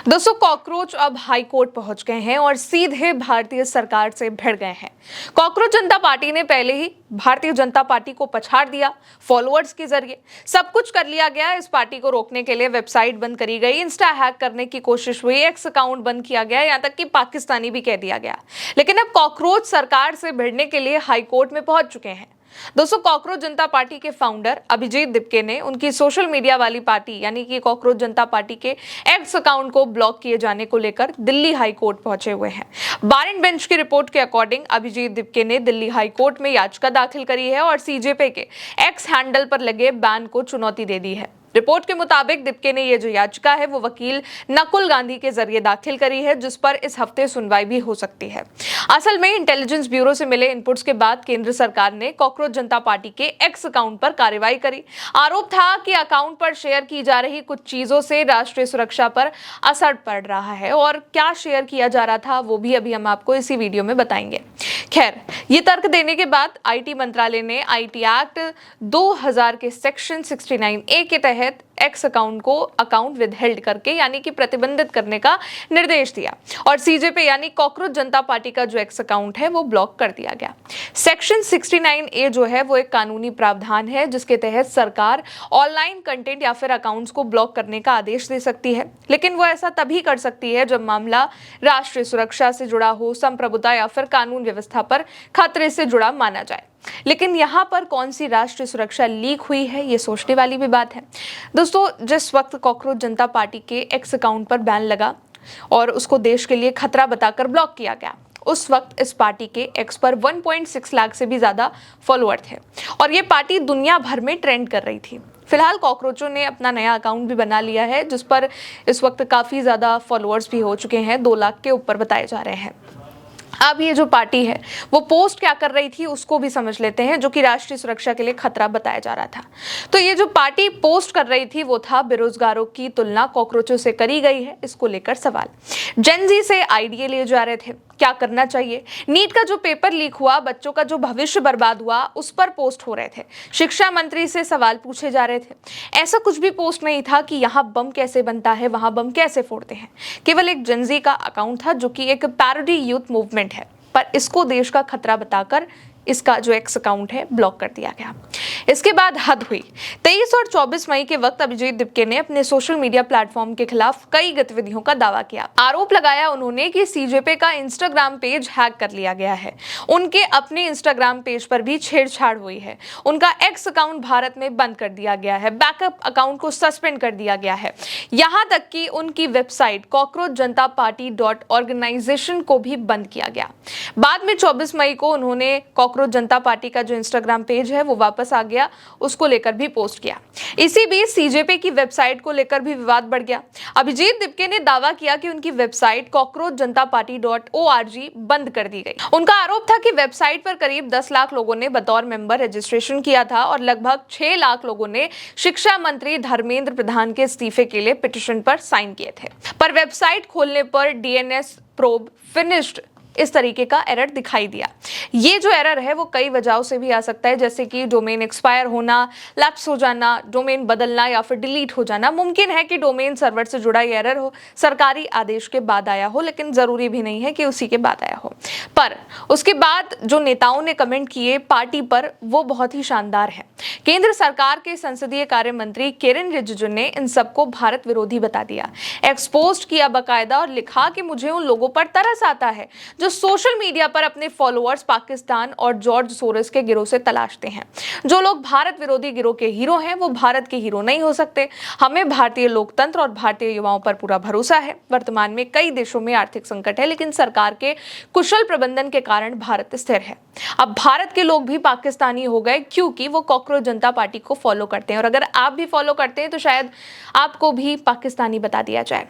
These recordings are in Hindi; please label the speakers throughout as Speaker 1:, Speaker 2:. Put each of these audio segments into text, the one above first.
Speaker 1: दोस्तों, कॉकरोच अब हाई कोर्ट पहुंच गए हैं और सीधे भारतीय सरकार से भिड़ गए हैं। कॉकरोच जनता पार्टी ने पहले ही भारतीय जनता पार्टी को पछाड़ दिया। फॉलोअर्स के जरिए सब कुछ कर लिया गया। इस पार्टी को रोकने के लिए वेबसाइट बंद करी गई, इंस्टा हैक करने की कोशिश हुई, एक्स अकाउंट बंद किया गया, यहां तक कि पाकिस्तानी भी कह दिया गया। लेकिन अब कॉकरोच सरकार से भिड़ने के लिए हाई कोर्ट में पहुंच चुके हैं। दोस्तों, कॉकरोच जनता पार्टी के फाउंडर अभिजीत दिपके ने उनकी सोशल मीडिया वाली पार्टी यानी कि कॉकरोच जनता पार्टी के एक्स अकाउंट को ब्लॉक किए जाने को लेकर दिल्ली हाई कोर्ट पहुंचे हुए हैं। बार एंड बेंच की रिपोर्ट के अकॉर्डिंग अभिजीत दिपके ने दिल्ली हाई कोर्ट में याचिका दाखिल करी है और सीजेपी के एक्स हैंडल पर लगे बैन को चुनौती दे दी है। रिपोर्ट के मुताबिक दिपके ने ये जो याचिका है वो वकील नकुल गांधी के जरिए दाखिल करी है, जिस पर इस हफ्ते सुनवाई भी हो सकती है। असल में इंटेलिजेंस ब्यूरो से मिले इनपुट्स के बाद केंद्र सरकार ने कॉकरोच जनता पार्टी के एक्स अकाउंट पर कार्रवाई करी। आरोप था कि अकाउंट पर शेयर की जा रही कुछ चीजों से राष्ट्रीय सुरक्षा पर असर पड़ रहा है और क्या शेयर किया जा रहा था वो भी अभी हम आपको इसी वीडियो में बताएंगे। खैर, ये तर्क देने के बाद आईटी मंत्रालय ने आईटी एक्ट 2000 के सेक्शन 69A के तहत एक्स अकाउंट को अकाउंट विदहेल्ड करके यानी कि प्रतिबंधित करने का निर्देश दिया और सीजेपी यानी कॉकरोच जनता पार्टी का जो एक्स अकाउंट है वो ब्लॉक कर दिया गया। सेक्शन 69A जो है वो एक कानूनी प्रावधान है जिसके तहत सरकार ऑनलाइन कंटेंट या फिर अकाउंट्स को ब्लॉक करने का आदेश दे सकती है, लेकिन वो ऐसा तभी कर सकती है जब मामला राष्ट्रीय सुरक्षा से जुड़ा हो, संप्रभुता या फिर कानून व्यवस्था पर खतरे से जुड़ा माना जाए। लेकिन यहाँ पर कौन सी राष्ट्रीय सुरक्षा लीक हुई है, ये सोचने वाली भी बात है। दोस्तों, जिस वक्त कॉकरोच जनता पार्टी के एक्स अकाउंट पर बैन लगा और उसको देश के लिए खतरा बताकर ब्लॉक किया गया, उस वक्त इस पार्टी के एक्स पर 1.6 लाख से भी ज्यादा फॉलोअर थे और ये पार्टी दुनिया भर में ट्रेंड कर रही थी। फिलहाल कॉकरोचों ने अपना नया अकाउंट भी बना लिया है जिस पर इस वक्त काफी ज्यादा फॉलोअर्स भी हो चुके हैं, 2 लाख के ऊपर बताए जा रहे हैं। अब ये जो पार्टी है वो पोस्ट क्या कर रही थी उसको भी समझ लेते हैं, जो कि राष्ट्रीय सुरक्षा के लिए खतरा बताया जा रहा था। तो ये जो पार्टी पोस्ट कर रही थी वो था बेरोजगारों की तुलना कॉकरोचों से करी गई है, इसको लेकर सवाल। जेन जी से आइडिया लिए जा रहे थे, क्या करना चाहिए। नीट का जो पेपर लीक हुआ, बच्चों का जो भविष्य बर्बाद हुआ, उस पर पोस्ट हो रहे थे। शिक्षा मंत्री से सवाल पूछे जा रहे थे। ऐसा कुछ भी पोस्ट नहीं था कि यहाँ बम कैसे बनता है, वहां बम कैसे फोड़ते हैं। केवल एक जेन जी का अकाउंट था जो कि एक पैरोडी यूथ मूवमेंट है, पर इसको देश का खतरा बताकर इसका जो एक्स अकाउंट है ब्लॉक कर दिया गया। इसके बाद हद हुई। 23 और 24 मई के वक्त अभिजीत दिपके ने अपने सोशल मीडिया प्लेटफॉर्म के खिलाफ कई गतिविधियों का दावा किया। आरोप लगाया उन्होंने कि सीजेपी का इंस्टाग्राम पेज हैक कर लिया गया है। उनके अपने इंस्टाग्राम पेज पर भी छेड़छाड़ हुई है। उनका एक्स अकाउंट भारत में बंद कर दिया गया है, बैकअप अकाउंट को सस्पेंड कर दिया गया है। यहाँ तक कि उनकी वेबसाइट कॉकरोच जनता पार्टी .ऑर्गेनाइजेशन को भी बंद किया गया। बाद में 24 मई को उन्होंने कॉकरोच जनता पार्टी का जो इंस्टाग्राम पेज है वो वापस आ गया, उसको लेकर भी पोस्ट किया। इसी बीच सीजेपी की वेबसाइट को लेकर भी विवाद बढ़ गया। अभिजीत दिपके ने दावा किया कि उनकी वेबसाइट कॉकरोच जनता पार्टी .org बंद कर दी गई। उनका आरोप था कि वेबसाइट पर करीब 10 लाख लोगों ने बतौर मेंबर रजिस्ट्रेशन किया था और लगभग 6 लाख लोगों ने शिक्षा मंत्री धर्मेंद्र प्रधान के इस्तीफे के लिए पिटीशन पर साइन किए थे। पर वेबसाइट खोलने पर डीएनएस प्रोब फिनिश्ड इस तरीके का एरर दिखाई दिया। ये जो एरर है वो कई वजहों से भी आ सकता है, जैसे कि डोमेन एक्सपायर होना, लैप्स हो जाना, डोमेन बदलना या फिर डिलीट हो जाना। मुमकिन है कि डोमेन सर्वर से जुड़ा ये एरर हो, सरकारी आदेश के बाद आया हो, लेकिन जरूरी भी नहीं है कि उसी के बाद आया हो। पर उसके बाद जो नेताओं ने कमेंट किए पार्टी पर वो बहुत ही शानदार है। केंद्र सरकार के संसदीय कार्य मंत्री किरेन रिजिजू ने इन सबको भारत विरोधी बता दिया, एक्सपोज किया बकायदा और लिखा कि मुझे उन लोगों पर तरस आता है जो सोशल मीडिया पर अपने फॉलोअर्स पाकिस्तान और जॉर्ज सोरोस के गिरोह से तलाशते हैं। जो लोग भारत विरोधी गिरोह के हीरो हैं वो भारत के हीरो नहीं हो सकते। हमें भारतीय लोकतंत्र और भारतीय युवाओं पर पूरा भरोसा है। वर्तमान में कई देशों में आर्थिक संकट है, लेकिन सरकार के कुशल प्रबंधन के कारण भारत स्थिर है। अब भारत के लोग भी पाकिस्तानी हो गए क्योंकि वो कॉकरोच जनता पार्टी को फॉलो करते हैं, और अगर आप भी फॉलो करते हैं तो शायद आपको भी पाकिस्तानी बता दिया जाए।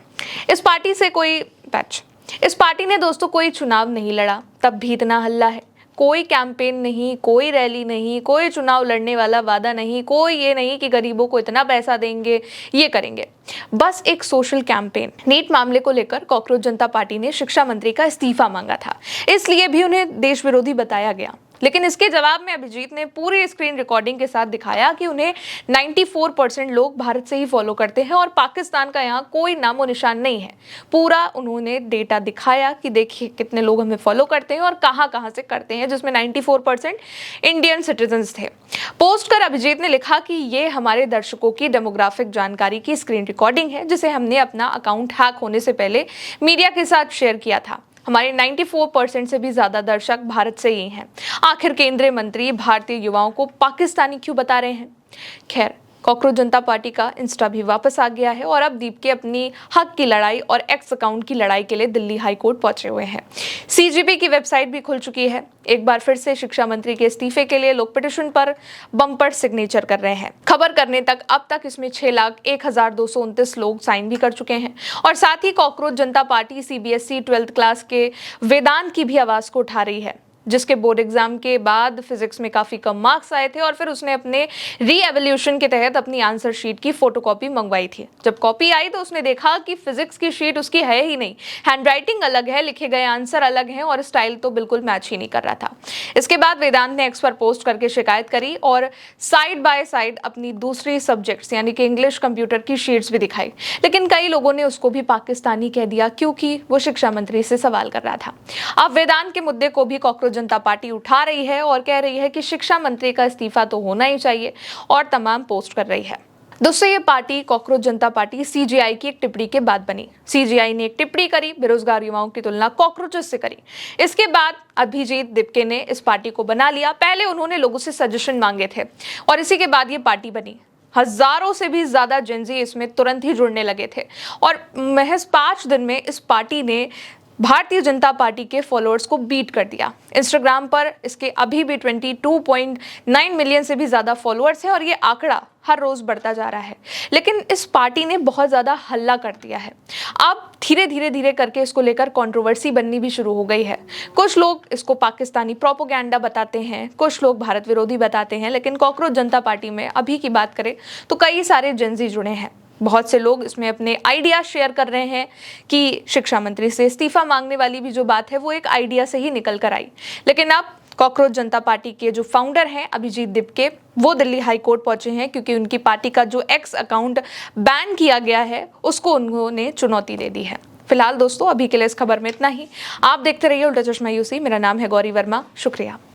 Speaker 1: इस पार्टी ने दोस्तों कोई चुनाव नहीं लड़ा, तब भी इतना हल्ला है। कोई कैंपेन नहीं, कोई रैली नहीं, कोई चुनाव लड़ने वाला वादा नहीं, कोई ये नहीं कि गरीबों को इतना पैसा देंगे, ये करेंगे। बस एक सोशल कैंपेन। नीट मामले को लेकर कॉकरोच जनता पार्टी ने शिक्षा मंत्री का इस्तीफा मांगा था, इसलिए भी उन्हें देश विरोधी बताया गया। लेकिन इसके जवाब में अभिजीत ने पूरी स्क्रीन रिकॉर्डिंग के साथ दिखाया कि उन्हें 94% लोग भारत से ही फॉलो करते हैं और पाकिस्तान का यहाँ कोई नामो निशान नहीं है। पूरा उन्होंने डेटा दिखाया कि देखिए कितने लोग हमें फॉलो करते हैं और कहां से करते हैं, जिसमें 94% इंडियन सिटीजन्स थे। पोस्ट कर अभिजीत ने लिखा कि ये हमारे दर्शकों की डेमोग्राफिक जानकारी की स्क्रीन रिकॉर्डिंग है, जिसे हमने अपना अकाउंट हैक होने से पहले मीडिया के साथ शेयर किया था। हमारे 94% से भी ज्यादा दर्शक भारत से ही हैं। आखिर केंद्रीय मंत्री भारतीय युवाओं को पाकिस्तानी क्यों बता रहे हैं? खैर, कॉकरोच जनता पार्टी का इंस्टा भी वापस आ गया है और अब दीपके अपनी हक की लड़ाई और एक्स अकाउंट की लड़ाई के लिए दिल्ली हाई कोर्ट पहुंचे हुए हैं। सीजीपी की वेबसाइट भी खुल चुकी है। एक बार फिर से शिक्षा मंत्री के इस्तीफे के लिए लोग पिटीशन पर बम्पर सिग्नेचर कर रहे हैं। खबर करने तक अब तक इसमें 6,01,229 लोग साइन भी कर चुके हैं और साथ ही कॉकरोच जनता पार्टी सीबीएसई 12th क्लास के वेदांत की भी आवाज को उठा रही है, जिसके बोर्ड एग्जाम के बाद फिजिक्स में काफी कम मार्क्स आए थे और फिर उसने अपने री-एवल्यूशन के तहत अपनी आंसर शीट की फोटोकॉपी मंगवाई थी। जब कॉपी आई तो उसने देखा कि फिजिक्स की शीट उसकी है ही नहीं, हैंडराइटिंग अलग है, लिखे गए आंसर अलग हैं और स्टाइल तो बिल्कुल मैच ही नहीं कर रहा था। इसके बाद वेदांत ने एक्स पर पोस्ट करके शिकायत करी और साइड बाय साइड अपनी दूसरी सब्जेक्ट्स यानी कि इंग्लिश, कंप्यूटर की शीट्स भी दिखाई, लेकिन कई लोगों ने उसको भी पाकिस्तानी कह दिया क्योंकि वो शिक्षा मंत्री से सवाल कर रहा था। अब वेदांत के मुद्दे को भी कॉकरोच जनता पार्टी उठा रही है और कह रही है कि शिक्षा मंत्री का इस्तीफा तो होना ही चाहिए और तमाम पोस्ट कर रही है। दोस्तों, ये पार्टी कॉकरोच जनता पार्टी सीजीआई की एक टिप्पणी के बाद बनी। सीजीआई ने एक टिप्पणी करी, बेरोजगार युवाओं की तुलना कॉकरोचेस से करी। इसके बाद अभिजीत दीपके ने इस पार्टी को बना लिया। पहले उन्होंने लोगों से सजेशन मांगे थे और इसी के बाद ये पार्टी बनी। हजारों से भी ज्यादा जेनजी इसमें तुरंत ही जुड़ने लगे थे और महज 5 दिन में इस पार्टी ने भारतीय जनता पार्टी के फॉलोअर्स को बीट कर दिया। इंस्टाग्राम पर इसके अभी भी 22.9 मिलियन से भी ज्यादा फॉलोअर्स हैं और ये आंकड़ा हर रोज बढ़ता जा रहा है। लेकिन इस पार्टी ने बहुत ज्यादा हल्ला कर दिया है। अब धीरे करके इसको लेकर कंट्रोवर्सी बननी भी शुरू हो गई है। कुछ लोग इसको पाकिस्तानी प्रोपोगेंडा बताते हैं, कुछ लोग भारत विरोधी बताते हैं, लेकिन कॉकरोच जनता पार्टी में अभी की बात करें तो कई सारे जेनजी जुड़े हैं। बहुत से लोग इसमें अपने आइडिया शेयर कर रहे हैं कि शिक्षा मंत्री से इस्तीफा मांगने वाली भी जो बात है वो एक आइडिया से ही निकल कर आई। लेकिन अब कॉकरोच जनता पार्टी के जो फाउंडर हैं अभिजीत दीपके, वो दिल्ली हाई कोर्ट पहुंचे हैं क्योंकि उनकी पार्टी का जो एक्स अकाउंट बैन किया गया है उसको उन्होंने चुनौती दे दी है। फिलहाल दोस्तों, अभी के लिए इस खबर में इतना ही। आप देखते रहिए उल्टा चश्मा यूसी। मेरा नाम है गौरी वर्मा। शुक्रिया।